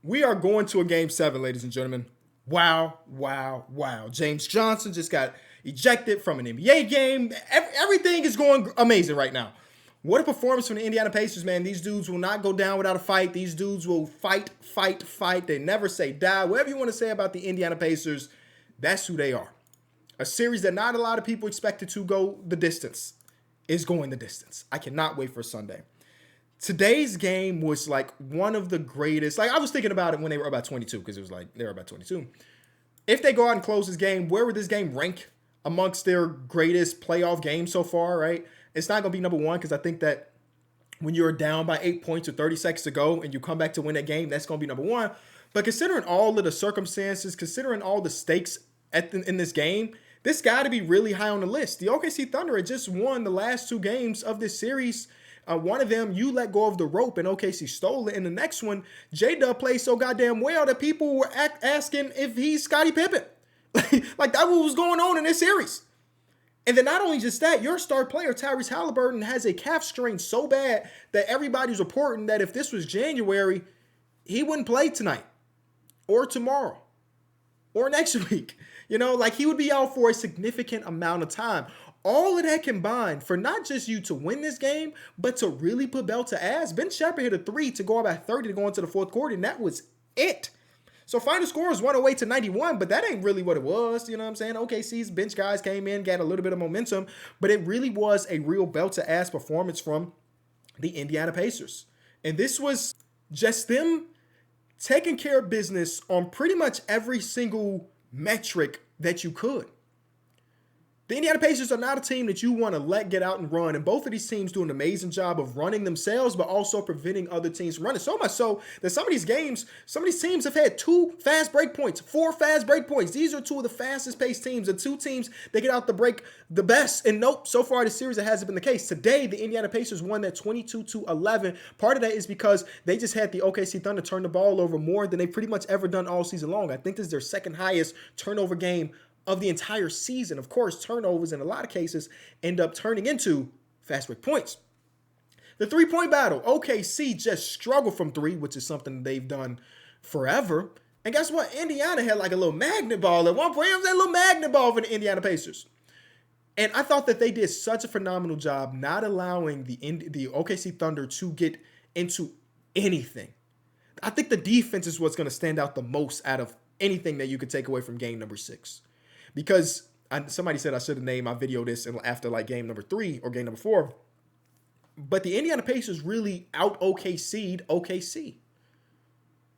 We are going to a game seven, ladies and gentlemen. Wow, wow, wow. James Johnson just got ejected from an NBA game. Everything is going amazing right now. What a performance from the Indiana Pacers, man. These dudes will not go down without a fight. These dudes will fight, fight, fight. They never say die. Whatever you want to say about the Indiana Pacers, that's who they are. A series that not a lot of people expected to go the distance is going the distance. I cannot wait for Sunday. Today's game was like one of the greatest. Like, I was thinking about it when they were about 22, because it was like they were about 22. If they go out and close this game, where would this game rank amongst their greatest playoff games so far, right? It's not going to be number one, because I think that when you're down by 8 points or 30 seconds to go and you come back to win that game, that's going to be number one. But considering all of the circumstances, considering all the stakes in this game, this got to be really high on the list. The OKC Thunder had just won the last two games of this series. One of them, you let go of the rope and OKC stole it. And the next one, J-Dub played so goddamn well that people were asking if he's Scottie Pippen. Like that was going on in this series. And then not only just that, your star player, Tyrese Halliburton, has a calf strain so bad that everybody's reporting that if this was January, he wouldn't play tonight or tomorrow or next week. Like he would be out for a significant amount of time. All of that combined for not just you to win this game, but to really put belt to ass. Ben Shepherd hit a three to go about 30 to go into the fourth quarter, and that was it. So final score is 108-91, but that ain't really what it was. You know what I'm saying? OKC's bench guys came in, got a little bit of momentum, but it really was a real belt to ass performance from the Indiana Pacers. And this was just them taking care of business on pretty much every single metric that you could. The Indiana Pacers are not a team that you want to let get out and run, and both of these teams do an amazing job of running themselves, but also preventing other teams from running. So much so that some of these teams have had 2 fast break points, 4 fast break points. These are two of the fastest paced teams, the two teams that get out the break the best. And nope, so far this series, it hasn't been the case. Today, the Indiana Pacers won that 22-11. Part of that is because they just had the OKC Thunder turn the ball over more than they've pretty much ever done all season long. I think this is their second highest turnover game of the entire season. Of course, turnovers in a lot of cases end up turning into fast break points. The three-point battle, OKC just struggled from three, which is something they've done forever. And guess what? Indiana had like a little magnet ball at one point. It was a little magnet ball for the Indiana Pacers. And I thought that they did such a phenomenal job not allowing the OKC Thunder to get into anything. I think the defense is what's going to stand out the most out of anything that you could take away from game number 6. Because somebody said I should have named my video this after like game number 3 or game number 4. But the Indiana Pacers really out OKC'd OKC.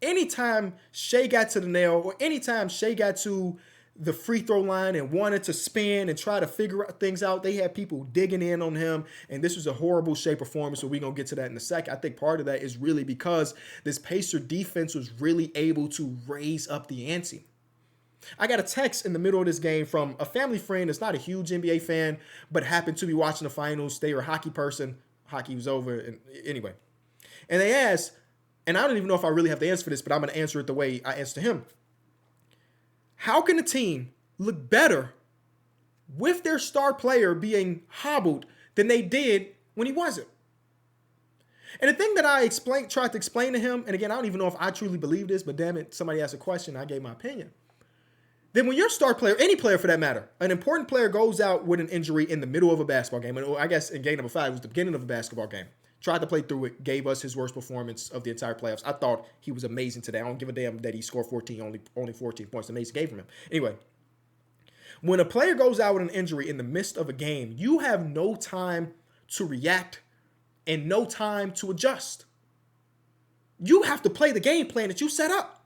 Anytime Shea got to the nail, or anytime Shea got to the free throw line and wanted to spin and try to figure things out, they had people digging in on him. And this was a horrible Shea performance, so we're going to get to that in a second. I think part of that is really because this Pacer defense was really able to raise up the ante. I got a text in the middle of this game from a family friend that's not a huge NBA fan, but happened to be watching the finals. They were a hockey person. Hockey was over. And anyway. And they asked, and I don't even know if I really have the answer for this, but I'm going to answer it the way I answered him. How can a team look better with their star player being hobbled than they did when he wasn't? And the thing that I tried to explain to him, and again, I don't even know if I truly believe this, but damn it, somebody asked a question, I gave my opinion. Then when your star player, any player for that matter, an important player goes out with an injury in the middle of a basketball game, and I guess in game number 5, it was the beginning of a basketball game, tried to play through it, gave us his worst performance of the entire playoffs. I thought he was amazing today. I don't give a damn that he scored 14, only 14 points. Amazing game from him. Anyway, when a player goes out with an injury in the midst of a game, you have no time to react and no time to adjust. You have to play the game plan that you set up.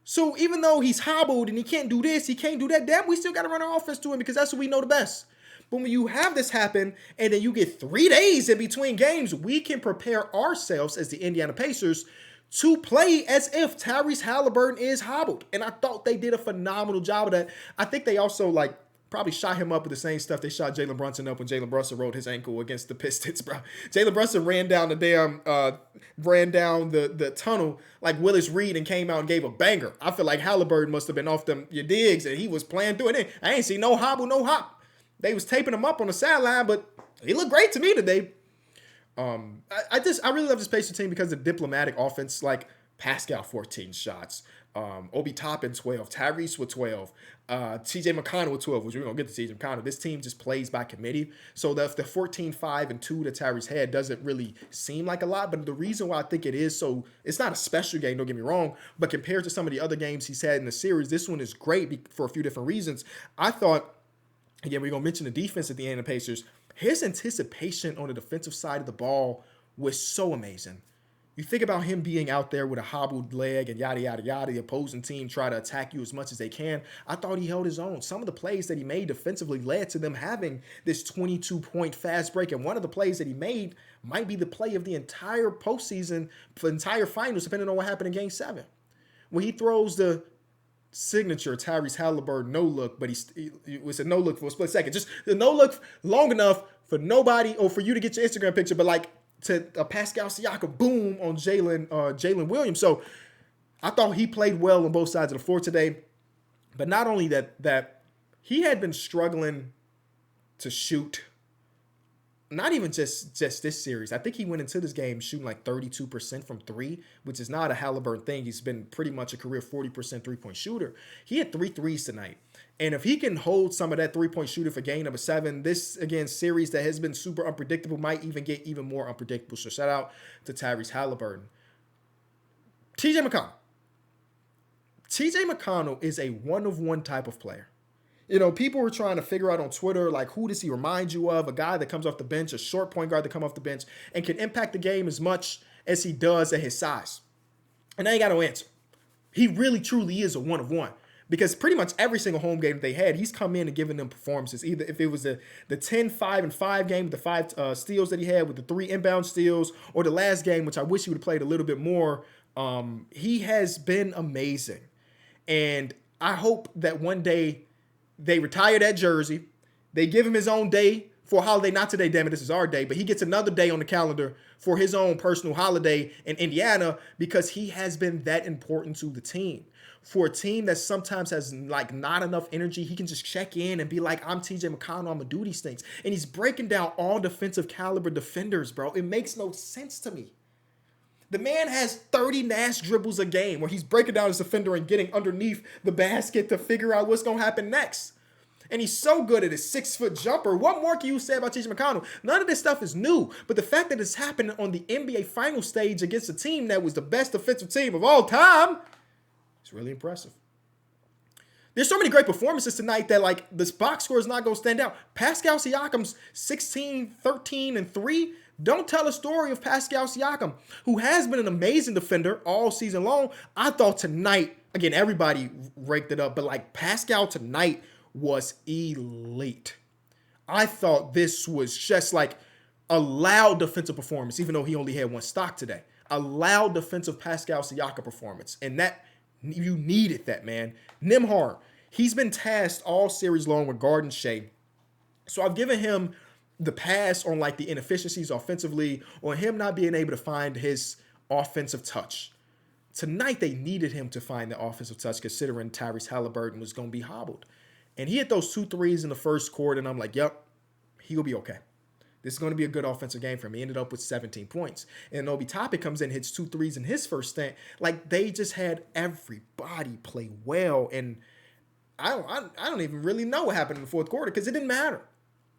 So even though he's hobbled and he can't do this, he can't do that, damn, we still got to run our offense to him because that's what we know the best. But when you have this happen and then you get 3 days in between games, we can prepare ourselves as the Indiana Pacers to play as if Tyrese Halliburton is hobbled. And I thought they did a phenomenal job of that. I think they also probably shot him up with the same stuff they shot Jalen Brunson up when Jalen Brunson rolled his ankle against the Pistons, bro. Jalen Brunson ran down the tunnel like Willis Reed and came out and gave a banger. I feel like Halliburton must have been off them your digs and he was playing through it. I ain't see no hobble, no hop. They was taping him up on the sideline, but he looked great to me today. I really love this Pacers team because of the diplomatic offense. Like Pascal 14 shots. Obi Toppin 12. Tyrese with 12. TJ McConnell with 12, which we're going to get to TJ McConnell. This team just plays by committee. So the 14, 5, and 2 that Tyrese had doesn't really seem like a lot. But the reason why I think it is so, it's not a special game, don't get me wrong. But compared to some of the other games he's had in the series, this one is great for a few different reasons. I thought, again, we're going to mention the defense at the end of the Pacers. His anticipation on the defensive side of the ball was so amazing. You think about him being out there with a hobbled leg and yada, yada, yada. The opposing team try to attack you as much as they can. I thought he held his own. Some of the plays that he made defensively led to them having this 22-point fast break. And one of the plays that he made might be the play of the entire postseason, for the entire finals, depending on what happened in Game 7. When he throws the signature Tyrese Halliburton no look, but it was a no look for a split second. Just the no look long enough for nobody or for you to get your Instagram picture, but like to a Pascal Siakam boom on Jalen Williams. So I thought he played well on both sides of the floor today. But not only that he had been struggling to shoot. Not even just this series. I think he went into this game shooting like 32% from three, which is not a Halliburton thing. He's been pretty much a career 40% three-point shooter. He had 3 threes tonight. And if he can hold some of that three-point shooting for game number 7, this, again, series that has been super unpredictable might even get even more unpredictable. So shout out to Tyrese Halliburton. TJ McConnell. TJ McConnell is a one-of-one type of player. You know, people were trying to figure out on Twitter, like, who does he remind you of? A guy that comes off the bench, a short point guard that comes off the bench and can impact the game as much as he does at his size. And I ain't got no answer. He really, truly is a one-of-one. Because pretty much every single home game that they had, he's come in and given them performances. Either if it was the 10-5-5 game with the 5 steals that he had, with the 3 inbound steals, or the last game, which I wish he would have played a little bit more, he has been amazing. And I hope that one day they retire that jersey. They give him his own day for a holiday. Not today, damn it, this is our day. But he gets another day on the calendar for his own personal holiday in Indiana because he has been that important to the team. For a team that sometimes has like not enough energy, he can just check in and be like, I'm TJ McConnell, I'm going to do these things. And he's breaking down all defensive caliber defenders, bro. It makes no sense to me. The man has 30 Nash dribbles a game where he's breaking down his defender and getting underneath the basket to figure out what's going to happen next. And he's so good at his 6-foot jumper. What more can you say about TJ McConnell? None of this stuff is new. But the fact that it's happening on the NBA final stage against a team that was the best defensive team of all time is really impressive. There's so many great performances tonight that, like, this box score is not going to stand out. Pascal Siakam's 16, 13, and 3 don't tell a story of Pascal Siakam, who has been an amazing defender all season long. I thought tonight, again, everybody raked it up, but like Pascal tonight was elite. I thought this was just like a loud defensive performance, even though he only had 1 stock today. A loud defensive Pascal Siakam performance. And that, you needed that, man. Nembhard, he's been tasked all series long with guarding Shea. So I've given him the pass on like the inefficiencies offensively, or him not being able to find his offensive touch. Tonight, they needed him to find the offensive touch, considering Tyrese Halliburton was going to be hobbled. And he hit those 2 threes in the first quarter, and I'm like, yep, he'll be okay. This is going to be a good offensive game for him. He ended up with 17 points. And Obi Toppin comes in, hits 2 threes in his first stint. Like, they just had everybody play well. And I don't even really know what happened in the fourth quarter because it didn't matter.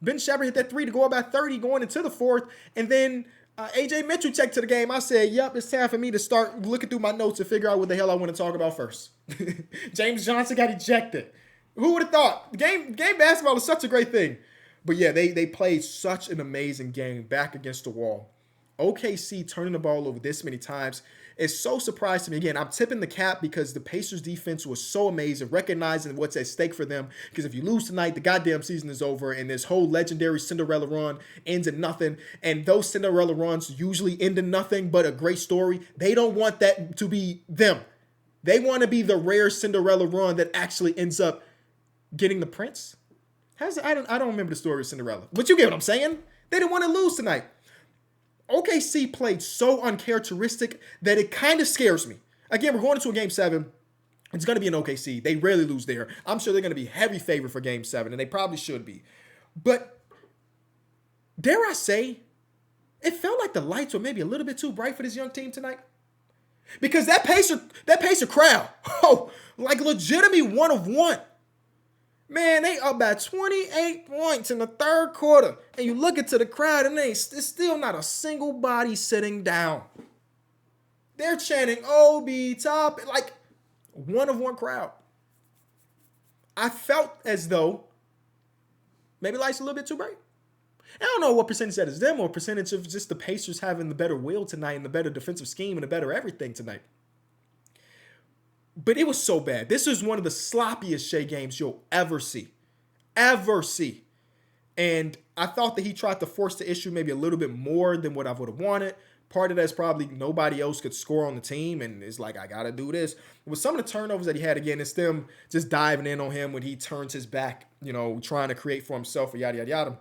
Ben Shepard hit that 3 to go about 30 going into the fourth. And then AJ Mitchell checked to the game. I said, yep, it's time for me to start looking through my notes and figure out what the hell I want to talk about first. James Johnson got ejected. Who would have thought? Game basketball is such a great thing. But yeah, they played such an amazing game back against the wall. OKC turning the ball over this many times is so surprised to me. Again, I'm tipping the cap because the Pacers defense was so amazing, recognizing what's at stake for them. Because if you lose tonight, the goddamn season is over, and this whole legendary Cinderella run ends in nothing. And those Cinderella runs usually end in nothing but a great story. They don't want that to be them. They want to be the rare Cinderella run that actually ends up getting the prince. I don't remember the story of Cinderella, but you get what I'm saying. They didn't want to lose tonight. OKC played so uncharacteristic that it kind of scares me. Again, we're going into a game 7. It's going to be an OKC. They rarely lose there. I'm sure they're going to be heavy favorite for game 7, and they probably should be. But dare I say, it felt like the lights were maybe a little bit too bright for this young team tonight. Because that Pacer crowd, oh, like legitimately 1 of 1. Man, they up by 28 points in the third quarter. And you look into the crowd and it's still not a single body sitting down. They're chanting OB top, like 1 of 1 crowd. I felt as though maybe life's a little bit too bright. I don't know what percentage that is them or percentage of just the Pacers having the better will tonight and the better defensive scheme and the better everything tonight. But it was so bad. This is one of the sloppiest Shea games you'll ever see. Ever see. And I thought that he tried to force the issue maybe a little bit more than what I would have wanted. Part of that's probably nobody else could score on the team, and it's like, I got to do this. With some of the turnovers that he had, again, it's them just diving in on him when he turns his back, trying to create for himself, or yada, yada, yada.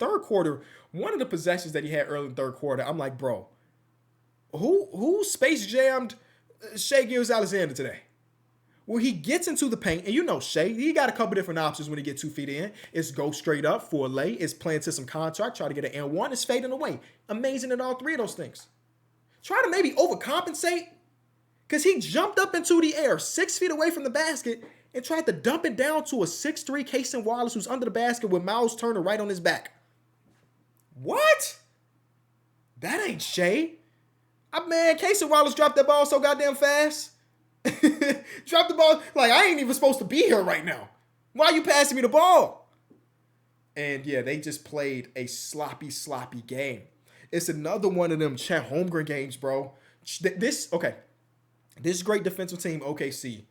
Third quarter, one of the possessions that he had early in the third quarter, I'm like, bro, who space jammed Shai Gilgeous-Alexander today? Well, he gets into the paint, and Shai, he got a couple different options when he gets 2 feet in. It's go straight up for a lay. It's playing to some contract, try to get an and one. It's fading away. Amazing at all 3 of those things. Try to maybe overcompensate because he jumped up into the air 6 feet away from the basket and tried to dump it down to a 6'3" Cason Wallace who's under the basket with Miles Turner right on his back. What? That ain't Shai. Man, Cason Wallace dropped that ball so goddamn fast. Dropped the ball like I ain't even supposed to be here right now. Why are you passing me the ball? And yeah, they just played a sloppy game. It's another one of them Chet Holmgren games, bro. This great defensive team, OKC,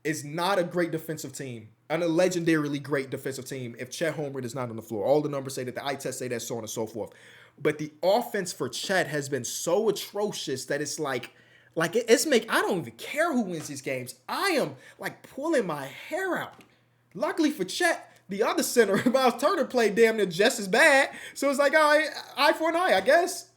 is not a great defensive team, and a legendarily great defensive team if Chet Holmgren is not on the floor. All the numbers say that, the eye test say that, so on and so forth. But the offense for Chet has been so atrocious that it's I don't even care who wins these games. I am like pulling my hair out. Luckily for Chet, the other center, Miles Turner, played damn near just as bad. So it's like, all right, eye for an eye, I guess.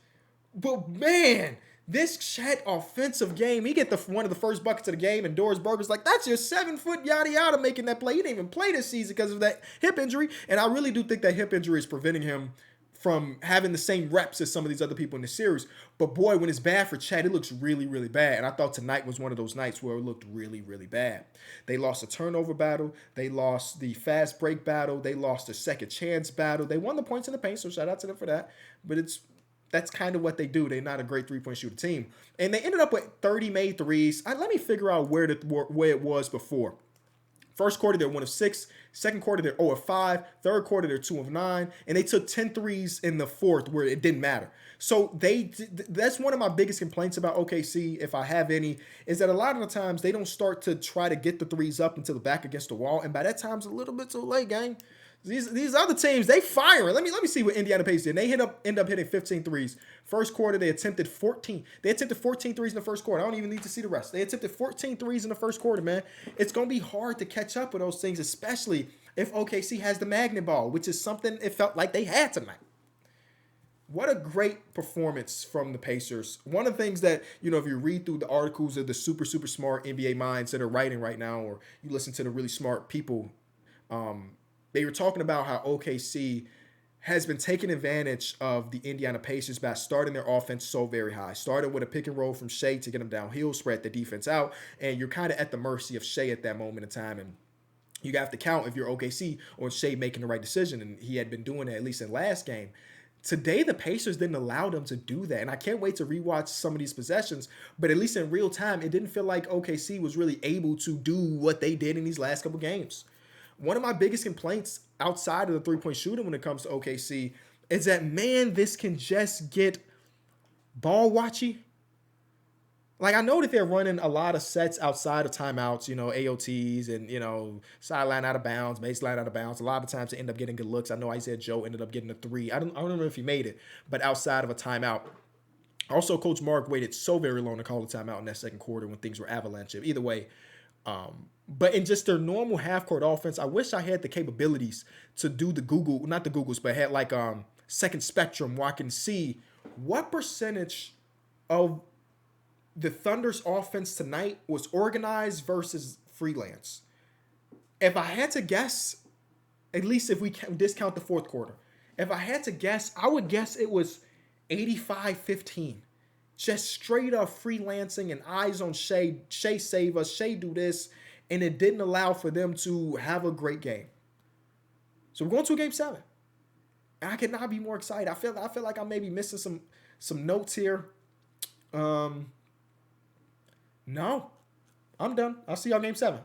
But man, this Chet offensive game, he get one of the first buckets of the game, and Doris Burger's like, that's your 7-foot yada yada making that play. He didn't even play this season because of that hip injury. And I really do think that hip injury is preventing him from having the same reps as some of these other people in the series. But boy, when it's bad for Chet, it looks really, really bad. And I thought tonight was one of those nights where it looked really, really bad. They lost the turnover battle. They lost the fast break battle. They lost the second chance battle. They won the points in the paint, so shout out to them for that. But that's kind of what they do. They're not a great three-point shooter team. And they ended up with 30 made threes. Let me figure out where it was before. First quarter, they're 1 of 6. Second quarter, they're 0 of 5. Third quarter, they're 2 of 9. And they took 10 threes in the fourth where it didn't matter. So that's one of my biggest complaints about OKC, if I have any, is that a lot of the times they don't start to try to get the threes up until the back against the wall. And by that time, it's a little bit too late, gang. These other teams, they firing. Let me see what Indiana Pacers did. They end up hitting 15 threes. First quarter, they attempted 14. They attempted 14 threes in the first quarter. I don't even need to see the rest. They attempted 14 threes in the first quarter, man. It's going to be hard to catch up with those things, especially if OKC has the magnet ball, which is something it felt like they had tonight. What a great performance from the Pacers. One of the things that, if you read through the articles of the super, super smart NBA minds that are writing right now, or you listen to the really smart people, they were talking about how OKC has been taking advantage of the Indiana Pacers by starting their offense so very high. Starting with a pick and roll from Shai to get them downhill, spread the defense out, and you're kind of at the mercy of Shai at that moment in time. And you have to count, if you're OKC, on Shai making the right decision, and he had been doing it at least in last game. Today, the Pacers didn't allow them to do that, and I can't wait to rewatch some of these possessions, but at least in real time, it didn't feel like OKC was really able to do what they did in these last couple games. One of my biggest complaints outside of the three-point shooting when it comes to OKC is that, man, this can just get ball-watchy. Like, I know that they're running a lot of sets outside of timeouts, AOTs and, sideline out of bounds, baseline out of bounds. A lot of times they end up getting good looks. I know Isaiah Joe ended up getting a 3. I don't remember if he made it, but outside of a timeout. Also, Coach Mark waited so very long to call the timeout in that second quarter when things were avalanche. Either way, but in just their normal half-court offense, I wish I had the capabilities to do not the Googles, but had like second spectrum where I can see what percentage of the Thunder's offense tonight was organized versus freelance. If I had to guess, at least if we can discount the fourth quarter, if I had to guess, I would guess it was 85-15. Just straight up freelancing and eyes on Shea. Shea save us. Shea do this. And it didn't allow for them to have a great game. So we're going to a game 7. And I cannot be more excited. I feel like I may be missing some notes here. No. I'm done. I'll see y'all game 7.